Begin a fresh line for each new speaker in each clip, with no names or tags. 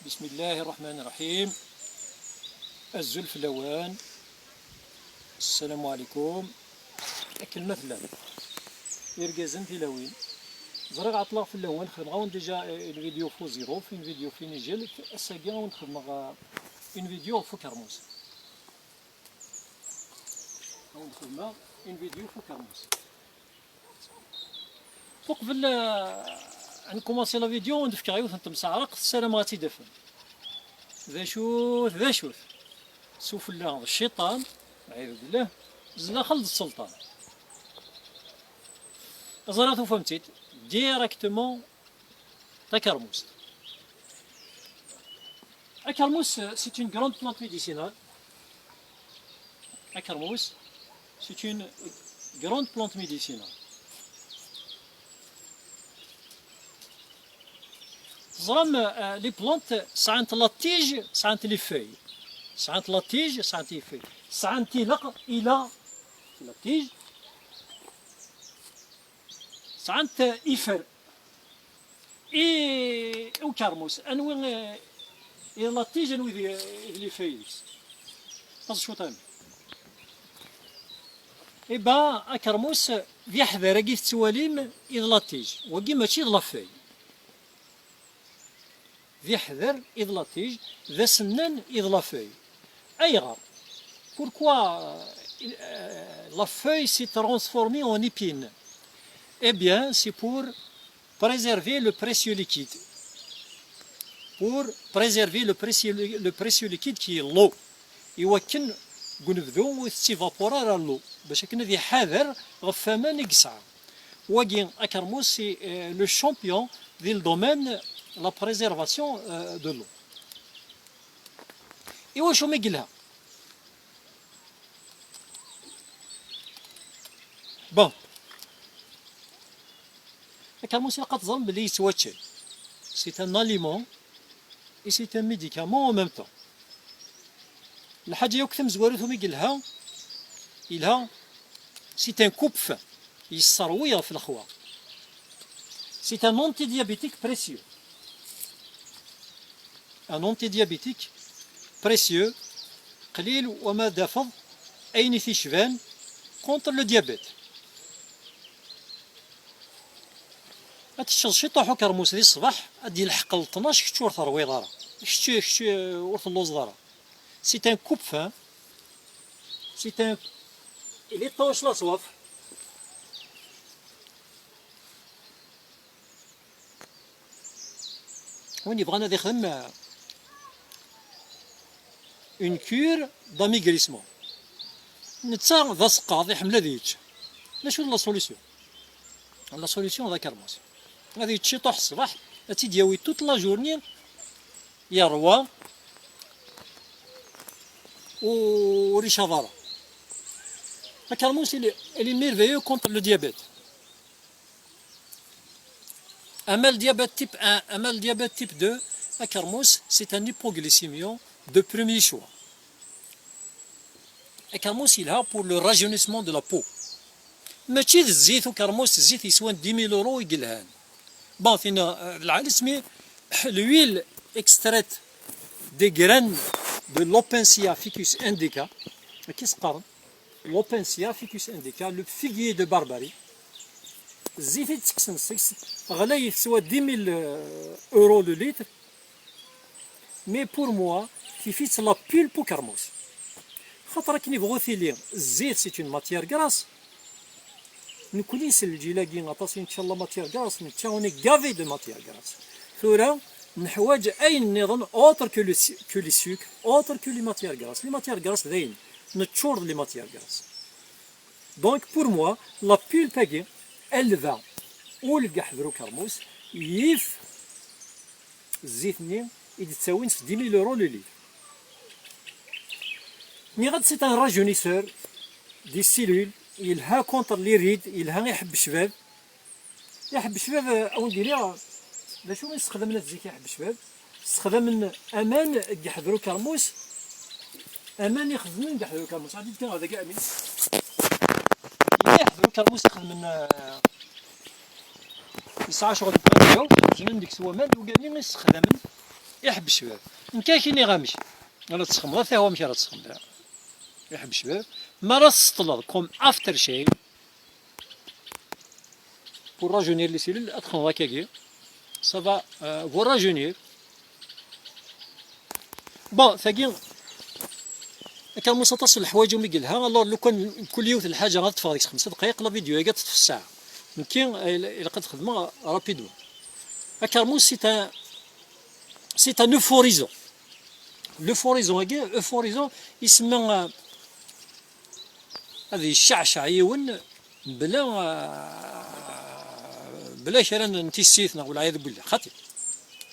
بسم الله الرحمن الرحيم. الزلف لوان. السلام عليكم. كلمة فلان يرجزن في لوين زرق عطلق في اللوان خدمة غون ديجا الفيديو فو زيرو في الفيديو في نيجل الساقيا غون خدمة ان فيديو فو كرموس غون خدمة ان فيديو فو كرموس فوق قبل نكومونسي لا فيديو ندفك غيوث نتم سعرق السلام غاتي دفن ذا شوث سوف الله الشيطان والعياذ بالله زلا خلد السلطان زراتو فهمتيت ديريكتومون تا كرموس. Acarmous, c'est une grande plante médicinale. Acarmous, c'est une grande plante médicinale. Les plantes, ça a la tige, ça a les feuilles. Ça a la tige, ça a les feuilles. Ça a il a la tige. Ça a ifel. Et au carmous, il a la tige et les feuilles. Ça c'est chouette. Et ben, acarmous, يحذر قيس تواليم إذ لا تيج وقي ماشي لا فاي يحذر إذ لا تيج ذا سنان إذ لا فاي أيغر pourquoi la feuille s'est transformée en épine? Eh bien, c'est pour préserver le précieux liquide. Pour préserver le précieux liquide qui est l'eau. يوكن قنبذو وتسيفابورا لو باش كنا ذي حذر غفاما نقصع واقي اكرموس سي لو شامبيون ذي الدومين لا بريزيرفاسيون دو لو. ايوا شو ما قالها بون اكرموس لقد ظن بلي يتواتشي سي ان اليمون اي سي ان ميديكامون او ميم طون. الحاجة يكثم زوارثو مي قالها إلها سي ان coupe-faim يصرويها في الخوا. سي ان antidiabétique précieux. ان antidiabétique précieux قليل وما دافض أين في شبان contre le diabète. هاد طاحو كرموس دي الصباح غادي يلحق ل 12 كشتو ورث الرويضة كشتو ورث اللوز دارا. C'est un coupe-faim. C'est un... Il étanche la soif. On y prend une cure d'amaigrissement. نتسا ذا سقاط يحمل هذيك. شنو لا سوليسيون؟ لا سوليسيون ذا كرموس. غادي تشي طوح الصباح تيدياوي توت لا جورني يروى ou Richavara. La carmousse, elle est merveilleuse contre le diabète. Un mal diabète type 1, un mal diabète type 2, la carmousse, c'est un hypoglycémion de premier choix. La carmousse, il a pour le rajeunissement de la peau. Mais si le zit ou carmousse, le zit, il soit 10 000 euros, il gagne. Bon, l'huile extraite des graines de l'Opensia ficus indica, qu'est-ce que c'est? L'Opensia ficus indica, le figuier de Barbarie. Zifit 66, غلاي soit 10 000 euros le litre. Mais pour moi, كيفيت la pulpe au carmousse. خاطر كي نبغو ثيلي الزيت c'est une matière grasse. نكوليس الجيلاكي غطاسي ان شاء الله ماتير grasse نتشاوني gavé de matière grasse. ثورة نحواج أي نظام autre que les sucres, autre que les matières grasses. Les matières grasses ذين نتشور les matières grasses. Donc pour moi la pulpe elle va ولقى حذرو كرموس يف الزيت يتساوين 10 000 euros le litre. مي غاد c'est un rajeunisseur des cellules يلها contre les rides يلها يحب الشباب أو نديريها لا شو يستخدم الزيت يحب الشباب استخدام من امان يحضروا كرموس امان يخدموا يحضروا كرموس عاد كان هذا كاع امين يحضروا كرموس يخدم من الساعه شغل بقاو جنن ديك سوا مال وكامل يستخدم يحب الشباب نكاكيني غامشي انا تسخم غير هو مشي راه تسخم يحب الشباب ما راس سطلر كوم افتر شيء pour rajeunir les cellules ادخل هكاكي ça va vous rajeunir بون ثقيل كان مسطس الحوايج ومي قالها الور لو كان كل يوم الحاجه غتطفى ديك 5 دقائق لا فيديو هي تطفى الساعه يمكن الا قد خدمه رابيدو كارموس سي ان اوفوريزون لوفوريزون هكا اوفوريزون يسمى هذه الشعشع يون بلا شرا نتيسيتنا والعياذ بالله خاطر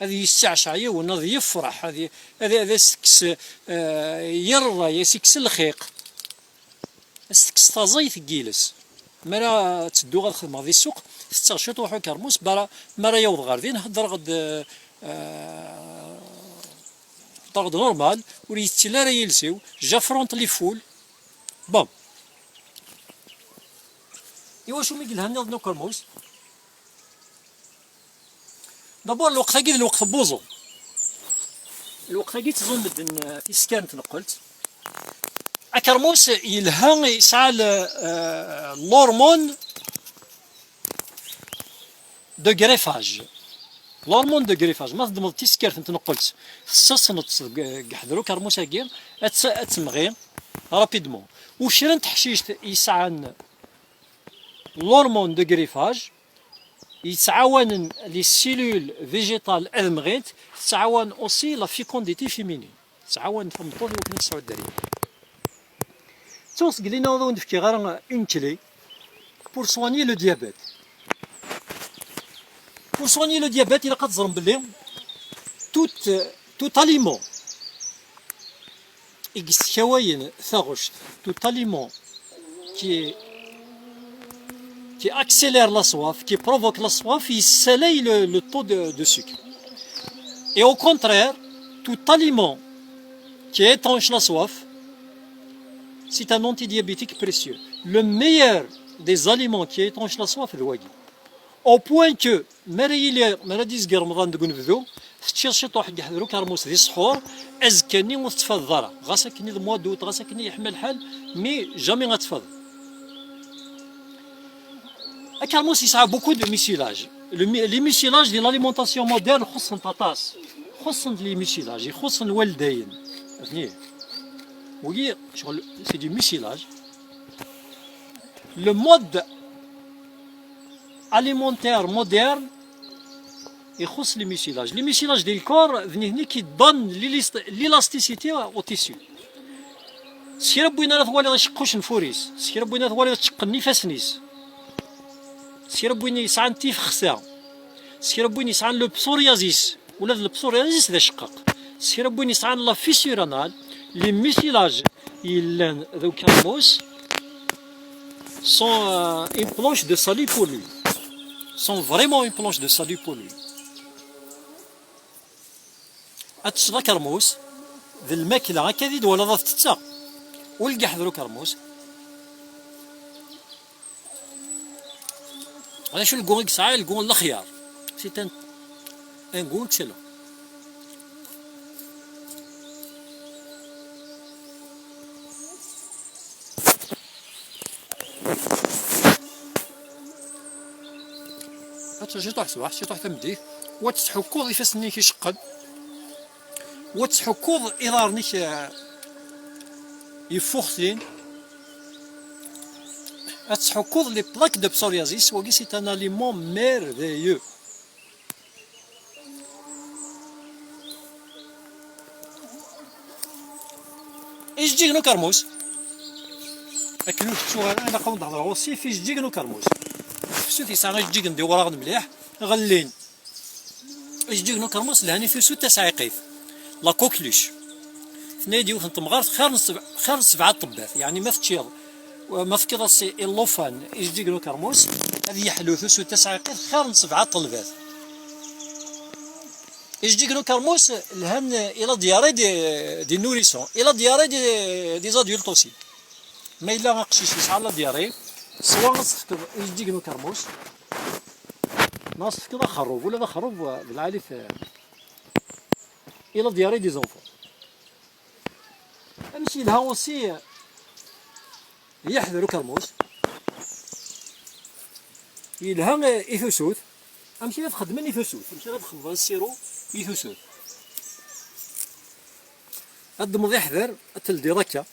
هذه الشعشع يون هذه يفرح هذا سكس يرضى يسكس الخيق سكس تازيت جيلس مرا تدو غا الخدمه في السوق تستغشي تروحو كرموس مرا يوض غاردين هضر غد نورمال وريتي لا راه يلسيو جا فرونت لي فول بون ايوا شو ميقول هاني نو كرموس دابور الوقت هاكي الوقت بوزو الوقت هاكي تظن بدن في سكان تنقلت أكرموس يلها يسعى l'hormone de greffage l'hormone de greffage ما تضمن تيسكرت انت نقلت خصص قحذرو كرموس هاكي اتمغي رابيدمون وشرنت حشيشت يسعى l'hormone de greffage يتعاون لي سيلول فيجيتال ادمغيت تتعاون اوسي لا فيكونديتي فيمينين تتعاون في المطور اللي كنا نسعود الدراري توصل لينا نوضو نفكي غير اون كلي بور سواني لو ديابيت بور سواني لو ديابيت الى قد تزرم بلي توت اليمون اكس كواين ثاغوشت توت اليمون qui accélère la soif, qui provoque la soif, il salaye le taux de sucre. Et au contraire, tout aliment qui étanche la soif, c'est un antidiabétique précieux. Le meilleur des aliments qui étanche la soif, c'est le wagyu. Au point que, مراديز كاع رمضان تقول نبذو تشيرشي طوح يحضروا كرموس دي السحور ازكاني وتفضل غاسكني الموا دوت غاسكني يحمل الحال مي جامي غتفضل. Carmos il a beaucoup de mucilage. Les mucilages de l'alimentation moderne خصن بطاس خصن لي mucilage خصن الوالدين فهمتني وي شغل سي دي mucilage. Le mode alimentaire moderne يخص لي mucilage. Les mucilages ديال الكور هني كي دون l'élasticité au tissu. سي ربينا لا ثوالي غيشقوش نفوريس سي ربينا ثوالي تشق النفاس نيس سي ربيني يسعى نتيف خسا سي ربيني يسعى لو بسوريازيس ولا البسوريازيس ذا شقق سي ربيني يسعى لا فيسيرانال لي ميسيلاج يلان ذو كرموس سون اون بلونش دو سالي بور لوي سون فريمون اون بلونش دو سالي بور لوي اتشرا كرموس ذا الماكله هكا ذي ولا ضاف تتا والقح ذو كرموس هذا شو الكون يسعى الكون الخيار سي ان كون اكسلون هاتو شي طاح صباح شي طاح تمديه وتحكوض يفاسني كيشقد وتحكوض إضارنيك يفوختين تحكوض لي بلاك دو بسوريازيس وكي سي ان اليمون ميرفيو. ايش جيغنو كرموس اكلو شو انا قوم نهضر اوسي فيش جيغنو كرموس سوتي ساعه جيغن دي وراغ مليح غلين ايش جيغنو كرموس لهاني في سوت سايقيف لا كوكلوش ثنيدي وثنت مغارت خير 7 طبات يعني ما فتشيض وما فكر سي اللوفان ايش جيغنو كرموس هذه يحلو ثوس وتسعقيت خير 7 طلبات ايش جيغنو كرموس الهن الى دياري دي نوريسون الى دياري دي زادولت اوسي ما الا قشيش يسعى لا دياري سواء نصفكض ايش جيغنو كرموس نصفكض خروف ولا خروف بالعالي il a diarrhée des enfants. أمشي لها aussi يحذروا كرموس يلها إثوسوث أمشي لا تخدم إثوسوث أمشي لا تخدم السيرو إثوسوث الدمض يحذر تلدي ضكا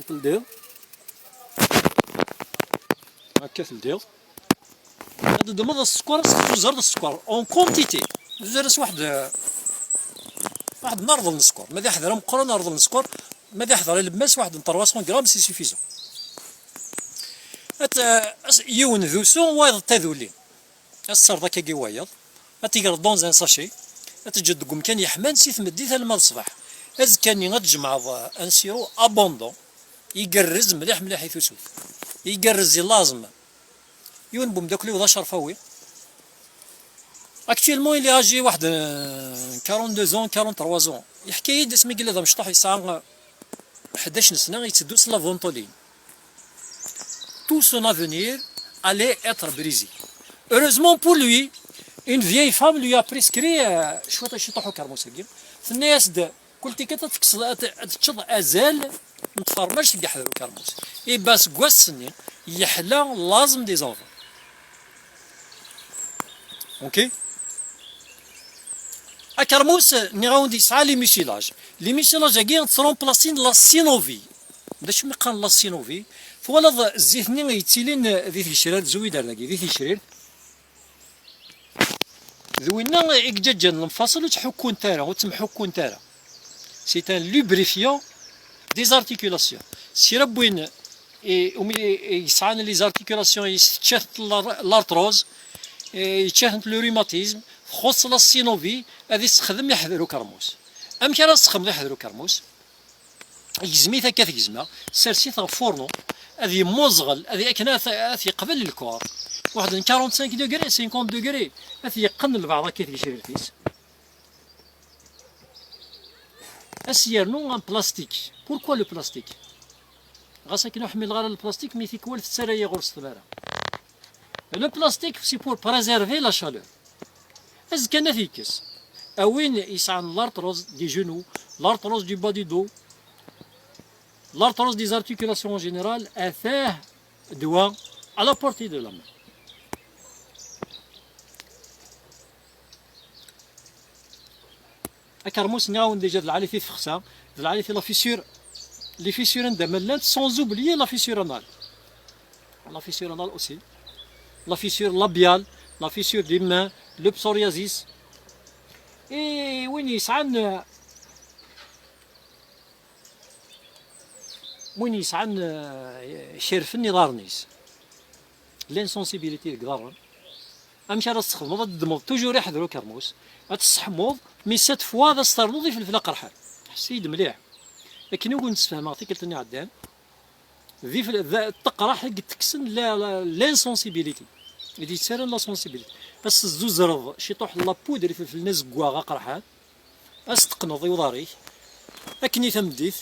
تلديض هكا تلديض هذا الدمض السكر زرد السكر اون كونتيتي زرس واحد نرض السكر ماذا يحذر مقرن نرض السكر ماذا يحضر الماس واحد 300 غرام سي سوفيزون يون ذوسو وايض تذولين الصر ذاك كي وايض تيقر دون زان ساشي تجد قم كان يحمان سي تمديث الماء الصباح از كان غتجمع ان سيرو ابوندون يقرز مليح مليح يثوسوث يقرز لازم يون بوم داكلي وضا شرفاوي اكتيلمون اللي اجي واحد 42 زون 43 زون يحكي لي اسمي قال هذا مشطح يسعى 11 سنه يتسدوس لا فونتولين tout son avenir allait être brisé. Heureusement pour lui, une vieille femme lui a prescrit شويه شي طوحو كرموسكي الناس دا قلت كي تشض ازال متفرمش كاع حذرو كرموس اي باس كواسني يحلى لازم دي زونفون اوكي كرموس نيغاوندي يسعى لي ميسيلاج كاع ترومبلاسين لا سينوفي باش ما قال لا سينوفي فوالا الزيتني يتيلين ذي تيشرير زويدار داكي ذي تيشرير ذوينا إكجاجا المفاصل وتحكو نتارا وتمحكو نتارا سي ان لوبريفيون دي زارتيكولاسيون سي ربوين يسعان لي زارتيكولاسيون يتشاهد لارتروز يتشاهد لو ريماتيزم خص لا سينوفي هذه تستخدم يحذرو كرموس أم كان تستخدم يحذرو كرموس يجزمي ثا كاث يجزما سارسي ثا فورنو هذه موزغل هذه أكنا ثي قبل الكور واحد 45 دوغري 50 دوغري هذه يقن البعض كيف يشري الفيس اسيرنو ان بلاستيك بوركوا لو بلاستيك غاسا كي نحمل غير البلاستيك مي ثيكوال تسرايا غرس الثماره لو بلاستيك سي بور بريزيرفي لا شالور از كان ثيكس اوين يسعن لارتروز دي جونو لارتروز دي با دي دو l'arthrose des articulations en général est doigt à la portée de la main. أكرموس نعاون ديجا العالي في فخسا العالي في لا فيسور لي فيسور عندها sans oublier la fissure anale. La fissure anale aussi. La fissure labiale, la fissure des mains, le psoriasis. Et وين يسعن وين يسعن شرفن يضارنيس لانسونسيبيليتي كضارن امشي راه تستخدمو الدموض توجور يحذرو كرموس غتستحموض مي سات فوا هذا ستارنوض في الفلا قرحان حسيد مليح لكن يقول نتفاهم عطيك قلت لي عدان ذي التقرا حق تكسن لانسونسيبيليتي اللي تسالن لا سونسيبيليتي بس الزوز شي طوح لا بودر في الناس كواغا قرحان استقنض يوضاريك لكن تمديت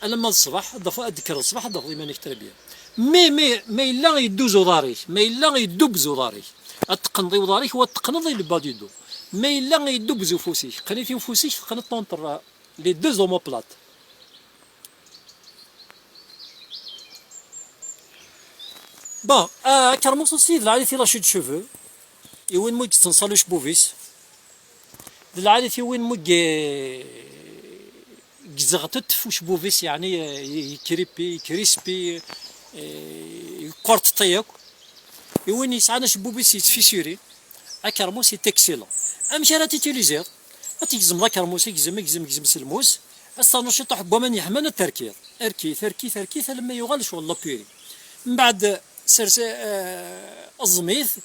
لما الصباح ذكر الصباح ضف ايمانك تربيه مي لا يدوزو ضاريك مي لا يدوبزو ضاريك التقنضي وضاريك هو التقنضي اللي باديدو مي لا يدوبزو فوسيك قنيتي فوسيك قنت طونطر لي دو زوموبلات بون كرموس سيد العادي لا شود شوفو يوين موج تنصالوش بوفيس العادي وين موج زغتت فوش بوفيس يعني كريبي كريسبي كورت طيق وين يسعى بوفيس يتفيسوري اكرموس تكسيلون امشي راه تيتيليزير تيجزم لا كرموس يجزم سلموس استنى شي طاح بومان يحمل التركير اركي لما يغال شغل لابيري من بعد سرس الزميث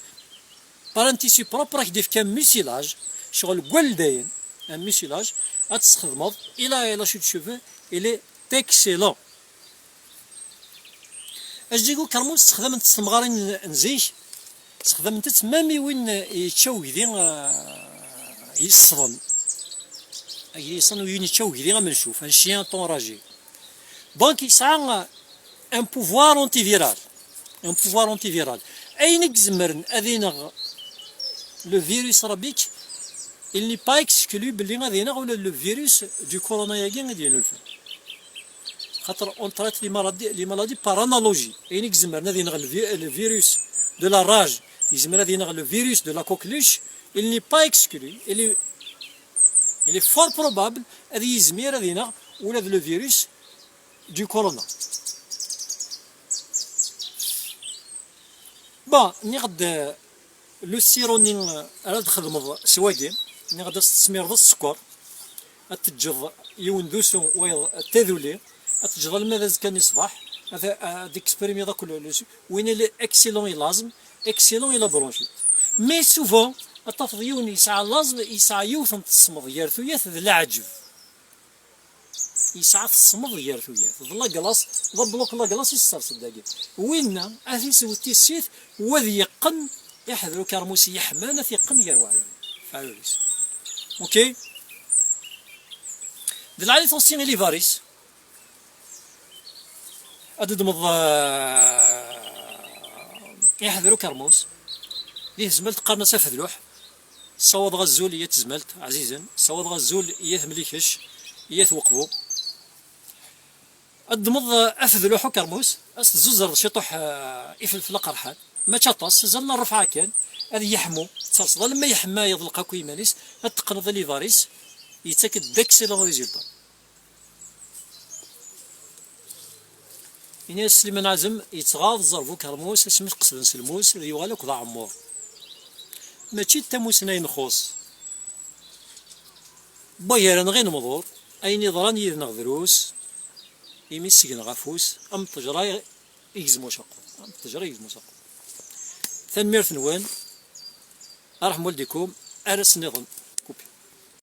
بارانتيسي بروبر راك دير كان ميسيلاج شغل قول داين ان ميسيلاج غتستخدمو الى شوت شوفو الي تيكسيلون اش ديكو كرموس استخدام التمغارين نزيش استخدام تمامي وين يتشوي ذي يصفن يصنو وين يتشوي ذي غنشوف ان شيان طون راجي دونك يسعى ان بوفوار انتي فيرال أين زمرن أذينا لو فيروس ربيك il n'est pas exclu بلي غادي ينغ ولا لو فيروس دو كورونا ياكي غادي ينولفن خاطر اون ترات لي مالادي بار انالوجي أين زمرن غادي ينغ لو فيروس دو لا راج يزمر غادي ينغ لو فيروس دو لا كوكليش il n'est pas exclu il est fort probable غادي يزمر غادي ينغ ولا لو فيروس دو كورونا با نغد لو سيرونين راه تخدمض سواقي نغد تسمير السكر اتجض يون دوسو ويض تذولي اتجض الماذا كان يصبح هذا ديكسبيريمي هذا كله وين اللي اكسيلون لازم اكسيلون الى برونشيت مي سوفون الطفل يون يسعى لازم يسعى يوثن تصمض يرثويات ذا العجب يسعى تصمض يرثويات ظل كلاص ضبلوك لا كلاص يسترسل داكي وين اثيس وتيسيت وذي يقن يحذروا كرموسي يحمانا في قن يروع فعلوليس اوكي دلالي توصين لي فاريس أدد مض يحذروا كرموس ليه زملت قرنا سافذلوح صوض غزول يتزملت عزيزا صوض غزول يثمليكش يثوقفو الدمض افذلوح كرموس اس زوزر شطوح يفلفل قرحان ما تشطس زلنا الرفعه كان هذه يحمو تصل لما يحمى يضلق كويمانيس التقنض لي فاريس يتاكد داكسيلون ريزولتا إني سليمان عزم يتغاض ظرفو كرموس اسمه قصد نسلموس يوغالك ضا عمور ماشي تاموسنا ينخوص بايران غير مضور أين ضران يذنغ دروس يمي سجن غفوس أم تجرى يجزمو شقو أم تجرى يجزمو شقو ثان ميرث نوان أرحم والديكم أرس نظن